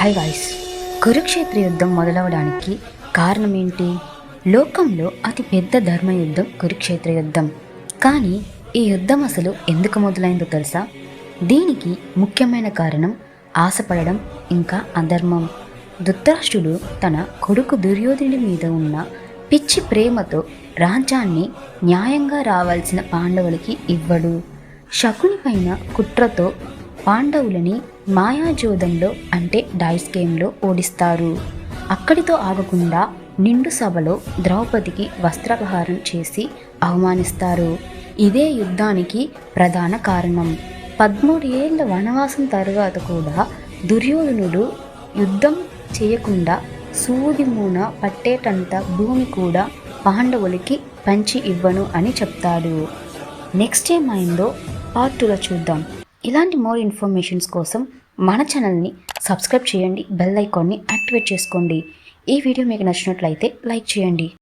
Hi guys, Kurukshetra యుద్ధం మొదలవడానికి కారణం ఏంటి? లోకంలో అతి పెద్ద ధర్మయుద్ధం కురుక్షేత్ర యుద్ధం. కానీ ఈ యుద్ధం అసలు ఎందుకు మొదలైందో తెలుసా? దీనికి ముఖ్యమైన కారణం ఆశపడడం, ఇంకా అధర్మం. ధృతరాష్ట్రుడు తన కొడుకు దుర్యోధనుడి మీద ఉన్న పిచ్చి ప్రేమతో రాజ్యాన్ని న్యాయంగా రావాల్సిన పాండవులకి ఇవ్వడు. శకుని పైన కుట్రతో పాండవులని మాయాజోదంలో అంటే డైస్ గేమ్లో ఓడిస్తారు. అక్కడితో ఆగకుండా నిండు సభలో ద్రౌపదికి వస్త్రాపహారం చేసి అవమానిస్తారు. ఇదే యుద్ధానికి ప్రధాన కారణం. 13 ఏళ్ల వనవాసం తరువాత కూడా దుర్యోధనుడు యుద్ధం చేయకుండా సూది మూన పట్టేటంత భూమి కూడా పాండవులకి పంచి ఇవ్వను అని చెప్తాడు. నెక్స్ట్ ఏమైందో పార్ట్ 2లో చూద్దాం. ఇలాంటి మోర్ ఇన్ఫర్మేషన్స్ కోసం మన ఛానల్ని సబ్స్క్రైబ్ చేయండి, బెల్ ఐకాన్ని యాక్టివేట్ చేసుకోండి. ఈ వీడియో మీకు నచ్చినట్లయితే లైక్ చేయండి.